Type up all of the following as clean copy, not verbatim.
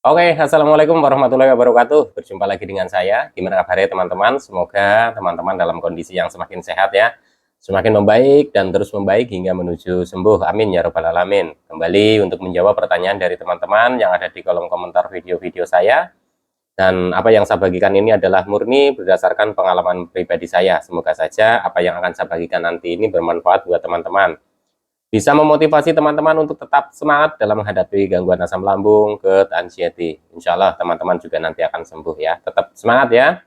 Oke, assalamualaikum warahmatullahi wabarakatuh. Berjumpa lagi dengan saya. Gimana kabarnya teman-teman? Semoga teman-teman dalam kondisi yang semakin sehat ya, semakin membaik dan terus membaik hingga menuju sembuh. Amin ya robbal alamin. Kembali untuk menjawab pertanyaan dari teman-teman yang ada di kolom komentar video-video saya. Dan apa yang saya bagikan ini adalah murni berdasarkan pengalaman pribadi saya. Semoga saja apa yang akan saya bagikan nanti ini bermanfaat buat teman-teman, bisa memotivasi teman-teman untuk tetap semangat dalam menghadapi gangguan asam lambung, GERD, anxiety. Insya Allah teman-teman juga nanti akan sembuh ya. Tetap semangat ya.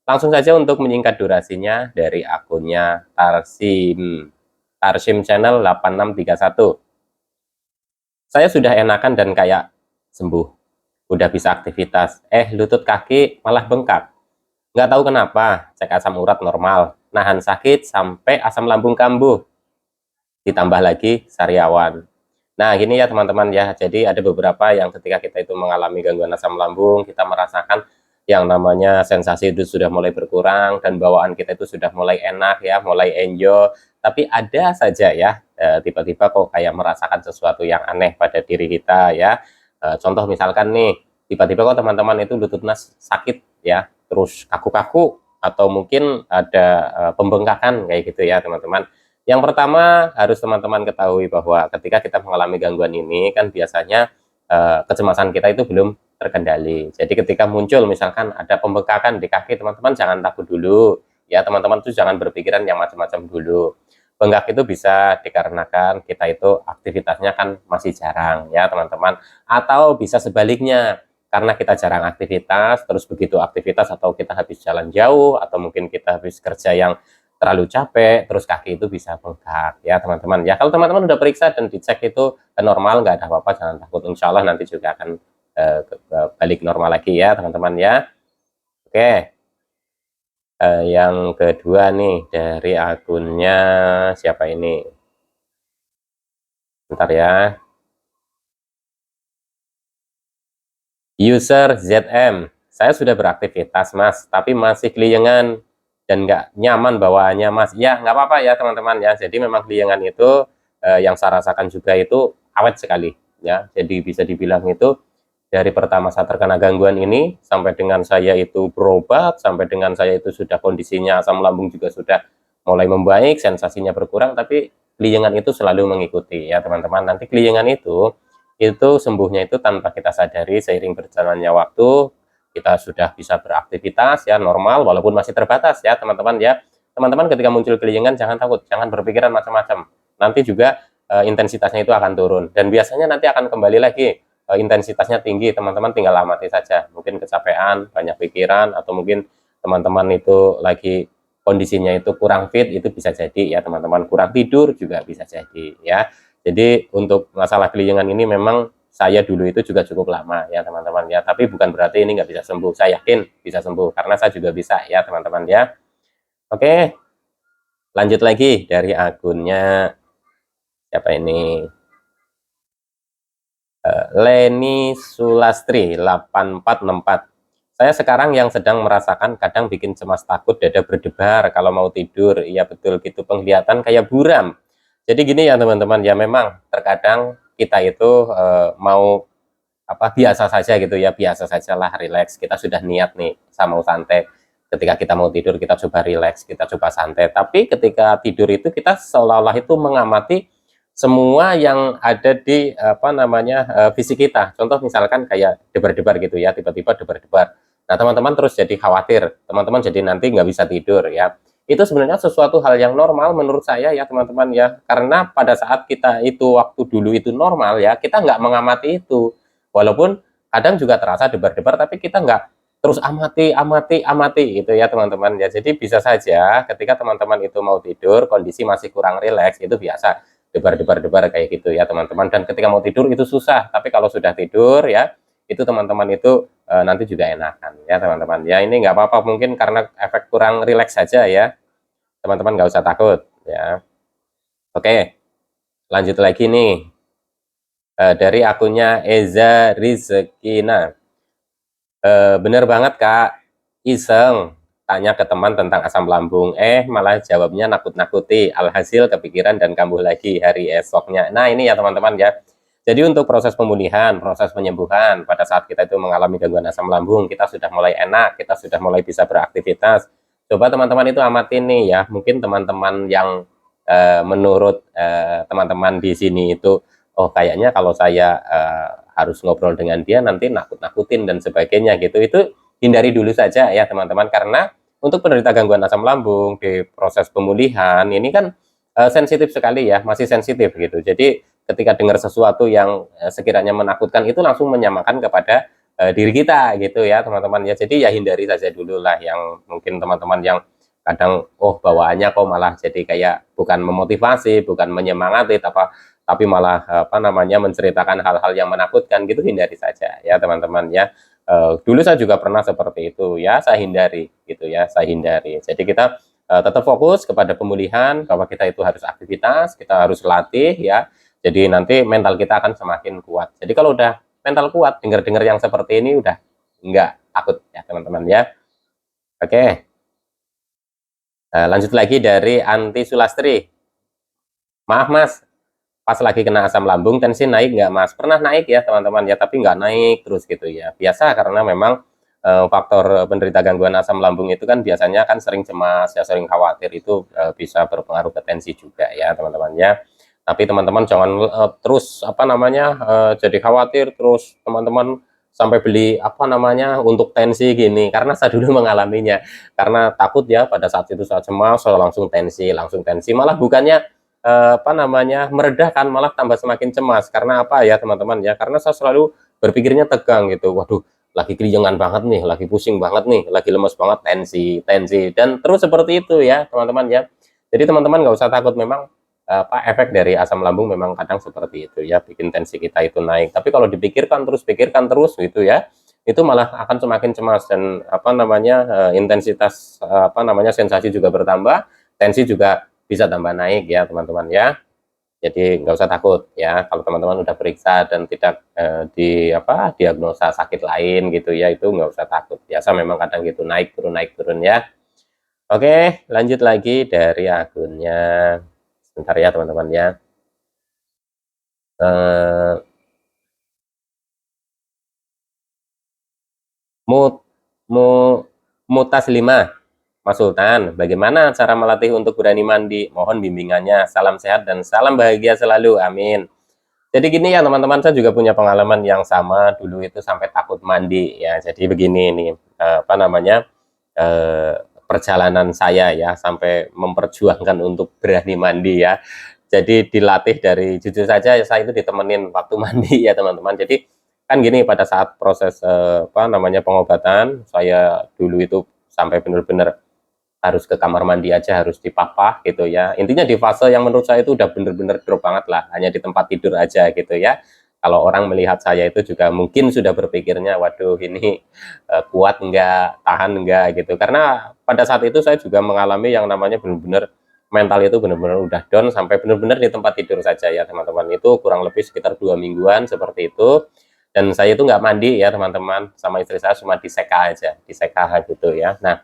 Langsung saja untuk menyingkat durasinya dari akunnya Tarsim Channel 8631. Saya sudah enakan dan kayak sembuh. Udah bisa aktivitas. Lutut kaki malah bengkak. Nggak tahu kenapa, cek asam urat normal. Nahan sakit sampai asam lambung kambuh. Ditambah lagi sariawan. Nah gini ya teman-teman ya, jadi ada beberapa yang ketika kita itu mengalami gangguan asam lambung, kita merasakan yang namanya sensasi itu sudah mulai berkurang dan bawaan kita itu sudah mulai enak ya, mulai enjoy. Tapi ada saja ya tiba-tiba kok kayak merasakan sesuatu yang aneh pada diri kita ya. Contoh misalkan nih, tiba-tiba kok teman-teman itu lututnya sakit ya, terus kaku-kaku atau mungkin ada pembengkakan kayak gitu ya teman-teman. Yang pertama harus teman-teman ketahui bahwa ketika kita mengalami gangguan ini kan biasanya kecemasan kita itu belum terkendali. Jadi ketika muncul misalkan ada pembengkakan di kaki, teman-teman jangan takut dulu. Ya teman-teman tuh jangan berpikiran yang macam-macam dulu. Bengkak itu bisa dikarenakan kita itu aktivitasnya kan masih jarang ya teman-teman. Atau bisa sebaliknya, karena kita jarang aktivitas, terus begitu aktivitas atau kita habis jalan jauh, atau mungkin kita habis kerja yang terlalu capek, terus kaki itu bisa bengkak ya teman-teman ya. Kalau teman-teman udah periksa dan dicek itu normal, nggak ada apa-apa, jangan takut, insya Allah nanti juga akan balik normal lagi ya teman-teman ya. Oke, yang kedua nih dari akunnya siapa ini, bentar ya, user ZM. Saya sudah beraktivitas mas, tapi masih keliengan dan nggak nyaman bawaannya mas. Ya nggak apa-apa ya teman-teman ya, jadi memang keliengan itu yang saya rasakan juga itu awet sekali ya. Jadi bisa dibilang itu dari pertama saya terkena gangguan ini sampai dengan saya itu berobat, sampai dengan saya itu sudah kondisinya asam lambung juga sudah mulai membaik, sensasinya berkurang, tapi keliengan itu selalu mengikuti ya teman-teman. Nanti keliengan itu sembuhnya itu tanpa kita sadari, seiring berjalannya waktu kita sudah bisa beraktivitas ya normal, walaupun masih terbatas ya teman-teman ya. Teman-teman ketika muncul keliengan jangan takut, jangan berpikiran macam-macam, nanti juga intensitasnya itu akan turun dan biasanya nanti akan kembali lagi intensitasnya tinggi. Teman-teman tinggal amati saja, mungkin kecapean, banyak pikiran, atau mungkin teman-teman itu lagi kondisinya itu kurang fit, itu bisa jadi ya teman-teman. Kurang tidur juga bisa jadi ya. Jadi untuk masalah keliengan ini memang saya dulu itu juga cukup lama ya teman-teman ya, tapi bukan berarti ini nggak bisa sembuh. Saya yakin bisa sembuh karena saya juga bisa ya teman-teman ya. Oke, lanjut lagi dari akunnya siapa ini, Leni Sulastri 8464. Saya sekarang yang sedang merasakan kadang bikin cemas, takut, dada berdebar kalau mau tidur. Iya betul gitu, penglihatan kayak buram. Jadi gini ya teman-teman ya, memang terkadang kita itu mau biasa saja gitu ya, biasa sajalah, relax. Kita sudah niat nih sama mau santai. Ketika kita mau tidur kita coba relax, kita coba santai. Tapi ketika tidur itu kita seolah-olah itu mengamati semua yang ada di fisik kita. Contoh misalkan kayak debar-debar gitu ya, tiba-tiba debar-debar. Nah teman-teman terus jadi khawatir, teman-teman jadi nanti nggak bisa tidur ya. Itu sebenarnya sesuatu hal yang normal menurut saya ya teman-teman ya, karena pada saat kita itu waktu dulu itu normal ya, kita nggak mengamati itu, walaupun kadang juga terasa debar-debar, tapi kita nggak terus amati gitu ya teman-teman ya. Jadi bisa saja ketika teman-teman itu mau tidur kondisi masih kurang rileks, itu biasa debar-debar kayak gitu ya teman-teman. Dan ketika mau tidur itu susah, tapi kalau sudah tidur ya itu teman-teman itu nanti juga enakan ya teman-teman ya. Ini nggak apa-apa, mungkin karena efek kurang rileks saja ya teman-teman, nggak usah takut ya. Oke, lanjut lagi nih dari akunnya Eza Rizekina. Bener banget kak, iseng tanya ke teman tentang asam lambung, malah jawabnya nakut-nakuti, alhasil kepikiran dan kambuh lagi hari esoknya. Nah ini ya teman-teman ya, Jadi untuk proses pemulihan, proses penyembuhan pada saat kita itu mengalami gangguan asam lambung, kita sudah mulai enak, kita sudah mulai bisa beraktivitas. Coba teman-teman itu amatin nih ya, mungkin teman-teman yang menurut teman-teman di sini itu, oh kayaknya kalau saya harus ngobrol dengan dia nanti nakut-nakutin dan sebagainya gitu, itu hindari dulu saja ya teman-teman, karena untuk penderita gangguan asam lambung di proses pemulihan ini kan sensitif sekali ya, masih sensitif gitu. Jadi ketika dengar sesuatu yang sekiranya menakutkan itu langsung menyamakan kepada diri kita gitu ya teman-teman ya. Jadi ya hindari saja dulu lah yang mungkin teman-teman yang kadang oh bawaannya kok malah jadi kayak bukan memotivasi, bukan menyemangati tapi malah apa namanya menceritakan hal-hal yang menakutkan gitu, hindari saja ya teman-teman ya. Dulu saya juga pernah seperti itu ya, saya hindari gitu ya, saya hindari. Jadi kita tetap fokus kepada pemulihan, bahwa kita itu harus aktivitas, kita harus latih ya. Jadi nanti mental kita akan semakin kuat. Jadi kalau udah mental kuat, dengar-dengar yang seperti ini udah enggak takut ya teman-teman ya. Oke. Lanjut lagi dari Anti Sulastri. Maaf Mas, pas lagi kena asam lambung tensi naik nggak Mas? Pernah naik ya teman-teman ya, tapi nggak naik terus gitu ya. Biasa karena memang faktor penderita gangguan asam lambung itu kan biasanya kan sering cemas ya, sering khawatir, itu bisa berpengaruh ke tensi juga ya teman-teman ya. Tapi teman-teman jangan terus apa namanya jadi khawatir terus teman-teman sampai beli apa namanya untuk tensi gini, karena saya dulu mengalaminya, karena takut ya pada saat itu saya cemas, saya langsung tensi, malah bukannya apa namanya meredakan, malah tambah semakin cemas. Karena apa ya teman-teman ya, karena saya selalu berpikirnya tegang gitu, waduh lagi keliengan banget nih, lagi pusing banget nih, lagi lemes banget, tensi dan terus seperti itu ya teman-teman ya. Jadi teman-teman nggak usah takut, memang apa efek dari asam lambung memang kadang seperti itu ya, bikin tensi kita itu naik. Tapi kalau pikirkan terus gitu ya, itu malah akan semakin cemas dan apa namanya intensitas apa namanya sensasi juga bertambah, tensi juga bisa tambah naik ya teman-teman ya. Jadi nggak usah takut ya kalau teman-teman udah periksa dan tidak di apa diagnosa sakit lain gitu ya, itu nggak usah takut. Biasa memang kadang gitu naik turun ya. Oke, lanjut lagi dari akunnya. Sebentar ya teman-teman ya. Mut, mu, Mutas 5, Mas Sultan, bagaimana cara melatih untuk berani mandi? Mohon bimbingannya. Salam sehat dan salam bahagia selalu. Amin. Jadi gini ya teman-teman, saya juga punya pengalaman yang sama dulu, itu sampai takut mandi ya. Jadi begini nih, apa namanya perjalanan saya ya, sampai memperjuangkan untuk berani mandi ya. Jadi dilatih dari, jujur saja saya itu ditemenin waktu mandi ya teman-teman. Jadi kan gini, pada saat proses apa namanya pengobatan, saya dulu itu sampai benar-benar harus ke kamar mandi aja harus dipapah gitu ya. Intinya di fase yang menurut saya itu udah bener-bener drop banget lah, hanya di tempat tidur aja gitu ya. Kalau orang melihat saya itu juga mungkin sudah berpikirnya, waduh ini kuat enggak, tahan enggak gitu. Karena pada saat itu saya juga mengalami yang namanya benar-benar mental itu benar-benar udah down, sampai benar-benar di tempat tidur saja ya teman-teman. Itu kurang lebih sekitar 2 mingguan seperti itu. Dan saya itu nggak mandi ya teman-teman, sama istri saya cuma diseka aja, diseka gitu ya. Nah,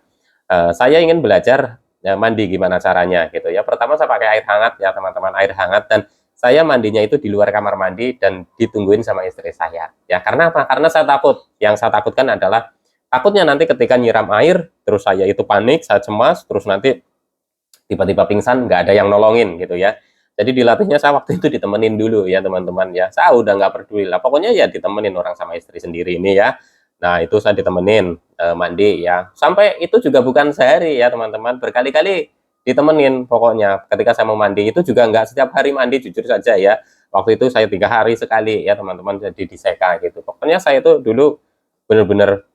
saya ingin belajar ya, mandi gimana caranya gitu ya. Pertama saya pakai air hangat ya teman-teman, air hangat, dan saya mandinya itu di luar kamar mandi dan ditungguin sama istri saya. Ya karena apa? Karena saya takut. Yang saya takutkan adalah takutnya nanti ketika nyiram air, terus saya itu panik, saya cemas, terus nanti tiba-tiba pingsan, nggak ada yang nolongin gitu ya. Jadi dilatihnya saya waktu itu ditemenin dulu ya teman-teman ya. Saya udah nggak peduli lah, pokoknya ya ditemenin orang sama istri sendiri ini ya. Nah itu saya ditemenin mandi ya. Sampai itu juga bukan sehari ya teman-teman, berkali-kali ditemenin pokoknya. Ketika saya mau mandi itu juga nggak setiap hari mandi, jujur saja ya. Waktu itu saya 3 hari sekali ya teman-teman, jadi diseka gitu. Pokoknya saya itu dulu bener-bener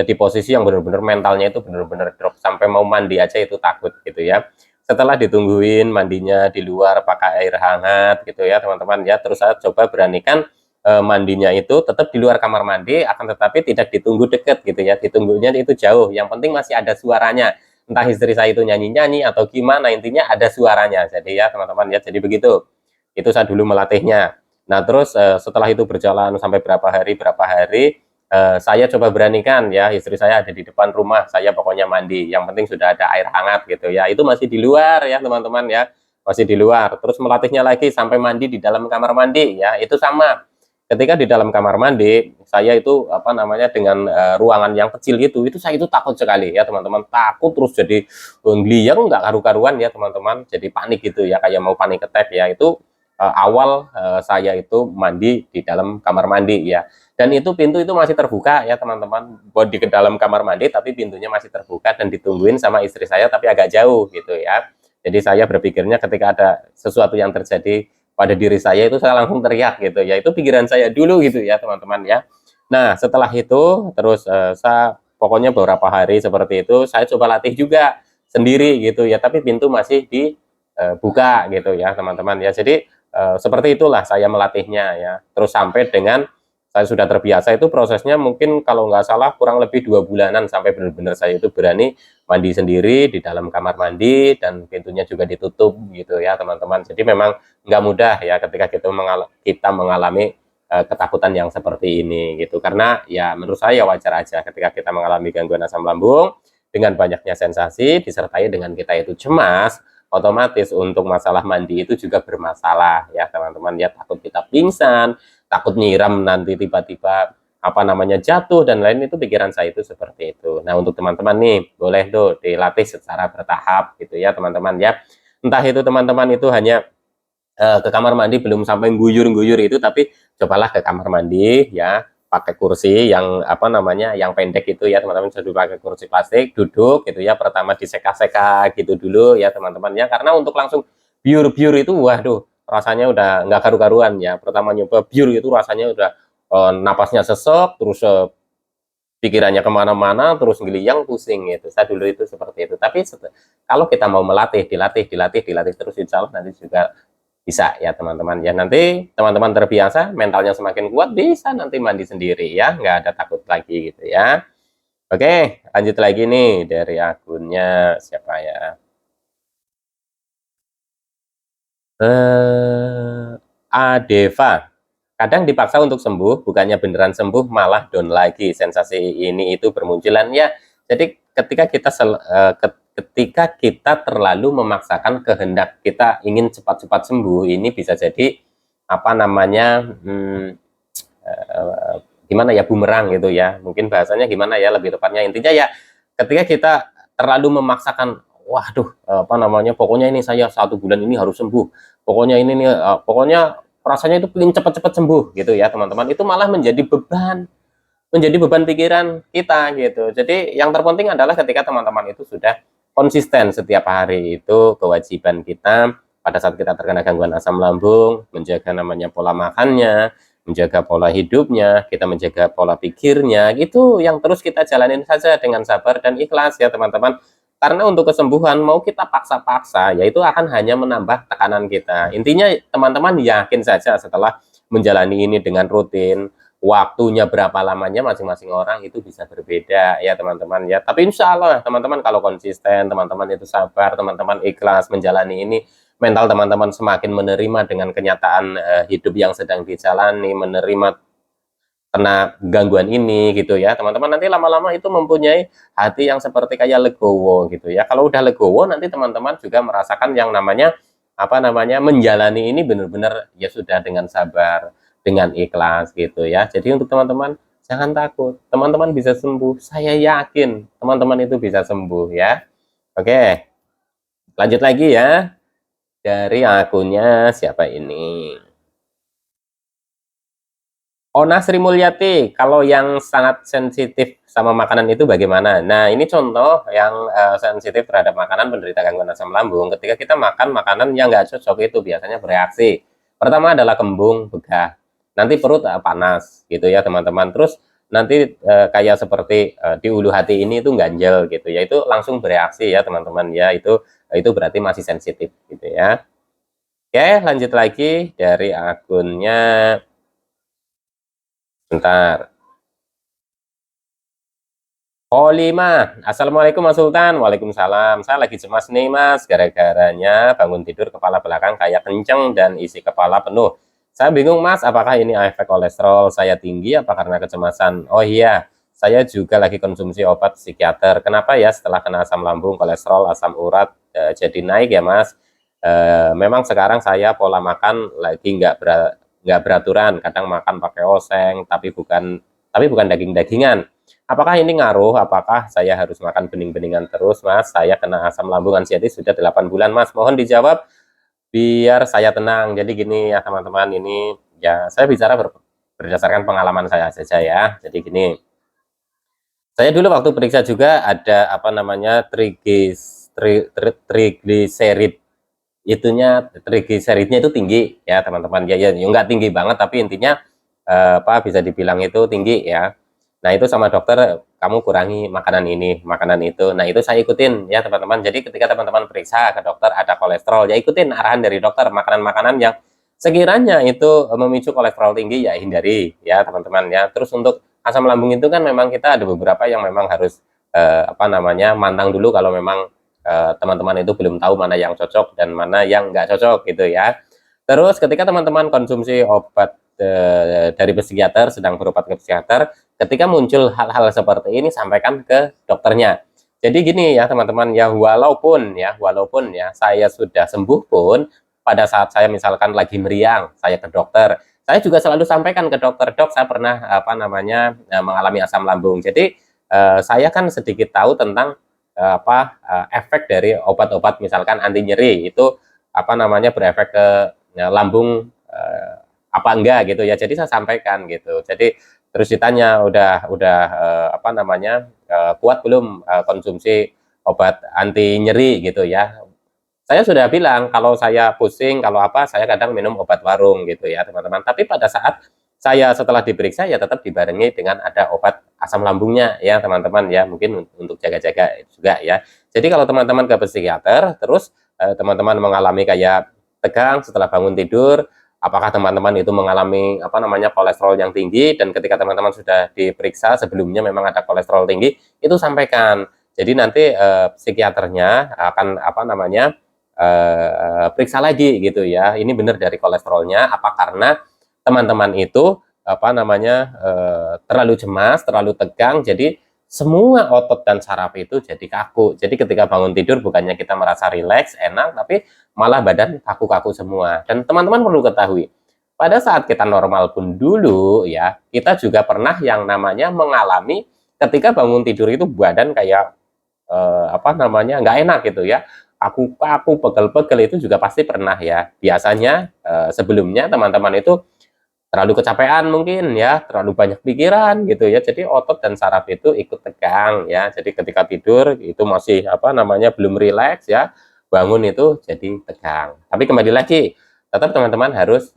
di posisi yang bener-bener mentalnya itu bener-bener drop, sampai mau mandi aja itu takut gitu ya. Setelah ditungguin mandinya di luar pakai air hangat gitu ya teman-teman ya, terus saya coba beranikan mandinya itu tetap di luar kamar mandi, akan tetapi tidak ditunggu deket gitu ya, ditunggunya itu jauh, yang penting masih ada suaranya, entah istri saya itu nyanyi-nyanyi atau gimana, intinya ada suaranya. Jadi ya teman-teman ya, jadi begitu, itu saya dulu melatihnya. Nah terus setelah itu berjalan sampai berapa hari saya coba beranikan ya, istri saya ada di depan rumah, saya pokoknya mandi, yang penting sudah ada air hangat gitu ya. Itu masih di luar ya teman-teman ya, masih di luar. Terus melatihnya lagi sampai mandi di dalam kamar mandi ya, itu sama. ketika di dalam kamar mandi saya itu apa namanya dengan ruangan yang kecil itu saya itu takut sekali ya teman-teman, takut terus jadi gliyang nggak karu-karuan ya teman-teman, jadi panik gitu ya, kayak mau panik attack ya. Itu awal saya itu mandi di dalam kamar mandi ya, dan itu pintu itu masih terbuka ya teman-teman, buat di dalam kamar mandi tapi pintunya masih terbuka dan ditungguin sama istri saya tapi agak jauh gitu ya. Jadi saya berpikirnya ketika ada sesuatu yang terjadi pada diri saya itu saya langsung teriak gitu ya, itu pikiran saya dulu gitu ya teman-teman ya. Nah setelah itu terus saya pokoknya beberapa hari seperti itu saya coba latih juga sendiri gitu ya, tapi pintu masih dibuka gitu ya teman-teman ya. Jadi seperti itulah saya melatihnya ya, terus sampai dengan saya sudah terbiasa. Itu prosesnya mungkin kalau nggak salah kurang lebih 2 bulanan sampai benar-benar saya itu berani mandi sendiri di dalam kamar mandi dan pintunya juga ditutup gitu ya teman-teman. Jadi memang nggak mudah ya ketika kita mengalami ketakutan yang seperti ini gitu, karena ya menurut saya wajar aja ketika kita mengalami gangguan asam lambung dengan banyaknya sensasi disertai dengan kita itu cemas, otomatis untuk masalah mandi itu juga bermasalah ya teman-teman ya, takut kita pingsan, takut nyiram nanti tiba-tiba apa namanya jatuh dan lain, itu pikiran saya itu seperti itu. Nah untuk teman-teman nih boleh tuh dilatih secara bertahap gitu ya teman-teman ya, entah itu teman-teman itu hanya ke kamar mandi belum sampai guyur-guyur itu, tapi cobalah ke kamar mandi ya pakai kursi yang apa namanya yang pendek itu ya teman-teman, jadi pakai kursi plastik duduk gitu ya, pertama diseka-seka gitu dulu ya teman-teman ya, karena untuk langsung biur-biur itu waduh rasanya udah nggak karu-karuan ya. Pertama nyoba biur itu rasanya udah napasnya sesek, terus pikirannya kemana-mana, terus geliyang pusing gitu. Saya dulu itu seperti itu, tapi kalau kita mau melatih, dilatih terus insya Allah nanti juga bisa ya teman-teman ya. Nanti teman-teman terbiasa, mentalnya semakin kuat, bisa nanti mandi sendiri ya, nggak ada takut lagi gitu ya. Oke lanjut lagi nih dari akunnya siapa ya, Adeva. Kadang dipaksa untuk sembuh, bukannya beneran sembuh malah down lagi. Sensasi ini itu bermunculan ya. Jadi ketika kita terlalu memaksakan kehendak kita ingin cepat-cepat sembuh, ini bisa jadi apa namanya gimana ya, bumerang gitu ya. Mungkin bahasanya gimana ya lebih tepatnya, intinya ya ketika kita terlalu memaksakan, waduh apa namanya pokoknya ini saya 1 bulan ini harus sembuh, pokoknya ini nih pokoknya rasanya itu pengen cepat-cepat sembuh gitu ya teman-teman, itu malah menjadi beban pikiran kita gitu. Jadi yang terpenting adalah ketika teman-teman itu sudah konsisten setiap hari, itu kewajiban kita pada saat kita terkena gangguan asam lambung, menjaga namanya pola makannya, menjaga pola hidupnya, kita menjaga pola pikirnya, gitu yang terus kita jalanin saja dengan sabar dan ikhlas ya teman-teman. Karena untuk kesembuhan mau kita paksa-paksa, yaitu akan hanya menambah tekanan kita. Intinya teman-teman yakin saja setelah menjalani ini dengan rutin, waktunya berapa lamanya masing-masing orang itu bisa berbeda ya teman-teman ya. Tapi insya Allah teman-teman kalau konsisten, teman-teman itu sabar, teman-teman ikhlas menjalani ini, mental teman-teman semakin menerima dengan kenyataan hidup yang sedang dijalani, menerima kena gangguan ini gitu ya teman-teman, nanti lama-lama itu mempunyai hati yang seperti kayak legowo gitu ya. Kalau udah legowo nanti teman-teman juga merasakan yang namanya apa namanya menjalani ini benar-benar ya sudah dengan sabar, dengan ikhlas gitu ya. Jadi untuk teman-teman jangan takut, teman-teman bisa sembuh, saya yakin teman-teman itu bisa sembuh ya. Oke lanjut lagi ya dari akunnya siapa ini, Ona Sri Mulyati. Kalau yang sangat sensitif sama makanan itu bagaimana? Nah, ini contoh yang sensitif terhadap makanan penderita gangguan asam lambung. Ketika kita makan makanan yang nggak cocok itu biasanya bereaksi. Pertama adalah kembung, begah. Nanti perut panas gitu ya teman-teman. Terus nanti kayak seperti di ulu hati ini itu ganjel gitu ya. Itu langsung bereaksi ya teman-teman ya. Itu berarti masih sensitif gitu ya. Oke, lanjut lagi dari akunnya. Bentar. Oh 5. Assalamualaikum Mas Sultan. Waalaikumsalam. Saya lagi cemas nih Mas, gara-garanya bangun tidur kepala belakang kayak kenceng dan isi kepala penuh. Saya bingung Mas, apakah ini efek kolesterol saya tinggi apa karena kecemasan? Oh iya, saya juga lagi konsumsi obat psikiater. Kenapa ya setelah kena asam lambung, kolesterol, asam urat jadi naik ya Mas? Memang sekarang saya pola makan lagi nggak beraturan, kadang makan pakai oseng, tapi bukan daging-dagingan. Apakah ini ngaruh? Apakah saya harus makan bening-beningan terus, Mas? Saya kena asam lambung anxiety sudah 8 bulan, Mas. Mohon dijawab biar saya tenang. Jadi gini ya teman-teman, ini ya saya bicara berdasarkan pengalaman saya saja ya. Jadi gini, saya dulu waktu periksa juga ada apa namanya trigliserid, trigliseridnya itu tinggi ya teman-teman, ya nggak tinggi banget tapi intinya apa bisa dibilang itu tinggi ya. Nah itu sama dokter, kamu kurangi makanan ini makanan itu. Nah itu saya ikutin ya teman-teman. Jadi ketika teman-teman periksa ke dokter ada kolesterol, ya ikutin arahan dari dokter, makanan-makanan yang sekiranya itu memicu kolesterol tinggi ya hindari ya teman-teman ya. Terus untuk asam lambung itu kan memang kita ada beberapa yang memang harus apa namanya mantang dulu kalau memang teman-teman itu belum tahu mana yang cocok dan mana yang nggak cocok gitu ya. Terus ketika teman-teman konsumsi obat dari psikiater, sedang berobat ke psikiater, ketika muncul hal-hal seperti ini sampaikan ke dokternya. Jadi gini ya teman-teman ya, walaupun ya saya sudah sembuh pun pada saat saya misalkan lagi meriang, saya ke dokter, saya juga selalu sampaikan ke dokter, dok saya pernah apa namanya mengalami asam lambung. Jadi saya kan sedikit tahu tentang efek dari obat-obat misalkan anti nyeri itu apa namanya berefek ke lambung apa enggak gitu ya. Jadi saya sampaikan gitu. Jadi terus ditanya udah apa namanya kuat belum konsumsi obat anti nyeri gitu ya. Saya sudah bilang kalau saya pusing, kalau apa saya kadang minum obat warung gitu ya teman-teman. Tapi pada saat saya setelah diperiksa ya tetap dibarengi dengan ada obat asam lambungnya ya teman-teman ya, mungkin untuk jaga-jaga juga ya. Jadi kalau teman-teman ke psikiater terus teman-teman mengalami kayak tegang setelah bangun tidur, apakah teman-teman itu mengalami apa namanya kolesterol yang tinggi, dan ketika teman-teman sudah diperiksa sebelumnya memang ada kolesterol tinggi, itu sampaikan. Jadi nanti psikiaternya akan apa namanya periksa lagi gitu ya, ini benar dari kolesterolnya apa karena teman-teman itu apa namanya terlalu cemas, terlalu tegang, jadi semua otot dan saraf itu jadi kaku. Jadi ketika bangun tidur bukannya kita merasa rileks, enak, tapi malah badan kaku-kaku semua. Dan teman-teman perlu ketahui, pada saat kita normal pun dulu ya, kita juga pernah yang namanya mengalami ketika bangun tidur itu badan kayak apa namanya nggak enak gitu ya, kaku-kaku, pegel-pegel, itu juga pasti pernah ya. Biasanya sebelumnya teman-teman itu terlalu kecapean mungkin ya, terlalu banyak pikiran gitu ya. Jadi otot dan saraf itu ikut tegang ya. Jadi ketika tidur itu masih apa namanya belum rileks ya, bangun itu jadi tegang. Tapi kembali lagi, tetap teman-teman harus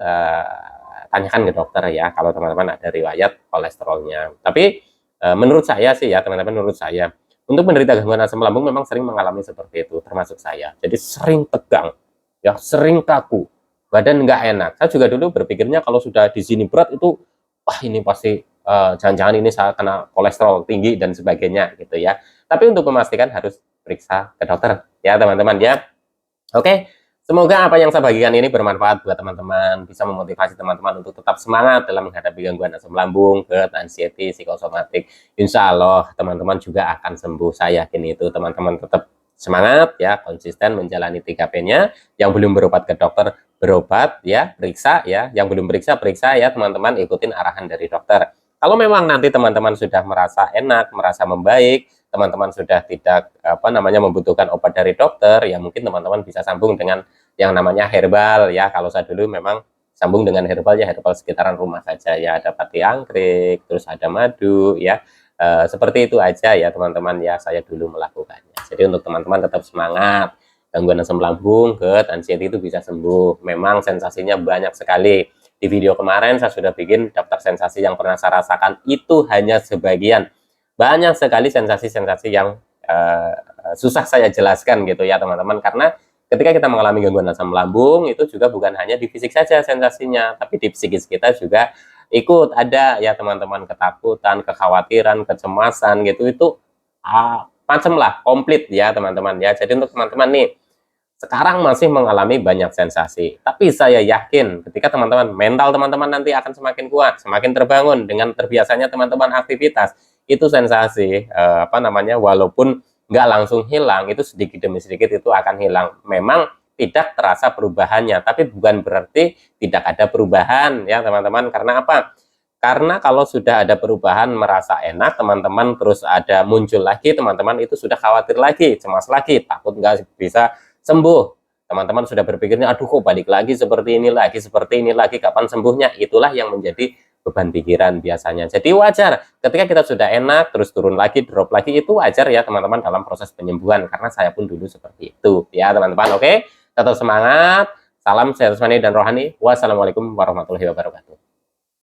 tanyakan ke dokter ya kalau teman-teman ada riwayat kolesterolnya. Tapi menurut saya sih ya teman-teman, menurut saya untuk menderita gangguan asam lambung memang sering mengalami seperti itu, termasuk saya. Jadi sering tegang, ya sering kaku, badan nggak enak. Saya juga dulu berpikirnya kalau sudah di sini berat itu, wah ini pasti jangan-jangan ini saya kena kolesterol tinggi dan sebagainya gitu ya. Tapi untuk memastikan harus periksa ke dokter ya teman-teman ya. Oke, semoga apa yang saya bagikan ini bermanfaat buat teman-teman, bisa memotivasi teman-teman untuk tetap semangat dalam menghadapi gangguan asam lambung, GERD, anxiety, psikosomatik. Insya Allah teman-teman juga akan sembuh, saya yakin itu. Teman-teman tetap semangat ya, konsisten menjalani 3P-nya. Yang belum berobat ke dokter, berobat ya, periksa ya. Yang belum periksa ya teman-teman, ikutin arahan dari dokter. Kalau memang nanti teman-teman sudah merasa enak, merasa membaik, teman-teman sudah tidak apa namanya membutuhkan obat dari dokter, ya mungkin teman-teman bisa sambung dengan yang namanya herbal ya. Kalau saya dulu memang sambung dengan herbal ya, herbal sekitaran rumah saja ya, ada pati anggrek, terus ada madu ya. Seperti itu aja ya teman-teman ya, saya dulu melakukannya. Jadi untuk teman-teman tetap semangat, gangguan asam lambung, GERD, anxiety itu bisa sembuh. Memang sensasinya banyak sekali. Di video kemarin saya sudah bikin daftar sensasi yang pernah saya rasakan, itu hanya sebagian. Banyak sekali sensasi-sensasi yang susah saya jelaskan gitu ya teman-teman, karena ketika kita mengalami gangguan asam lambung itu juga bukan hanya di fisik saja sensasinya, tapi di psikis kita juga ikut ada ya teman-teman, ketakutan, kekhawatiran, kecemasan gitu, itu macam lah, komplit ya teman-teman ya. Jadi untuk teman-teman nih sekarang masih mengalami banyak sensasi, tapi saya yakin ketika teman-teman, mental teman-teman nanti akan semakin kuat, semakin terbangun dengan terbiasanya teman-teman aktivitas, itu sensasi apa namanya walaupun nggak langsung hilang, itu sedikit demi sedikit itu akan hilang. Memang tidak terasa perubahannya. Tapi bukan berarti tidak ada perubahan ya teman-teman. Karena apa? Karena kalau sudah ada perubahan merasa enak teman-teman, terus ada muncul lagi teman-teman, itu sudah khawatir lagi, cemas lagi, takut nggak bisa sembuh. Teman-teman sudah berpikirnya, aduh kok balik lagi seperti ini lagi, kapan sembuhnya? Itulah yang menjadi beban pikiran biasanya. Jadi wajar ketika kita sudah enak terus turun lagi, drop lagi, itu wajar ya teman-teman dalam proses penyembuhan, karena saya pun dulu seperti itu ya teman-teman. Oke, tetap semangat, salam sehat jasmani dan rohani. Wassalamualaikum warahmatullahi wabarakatuh.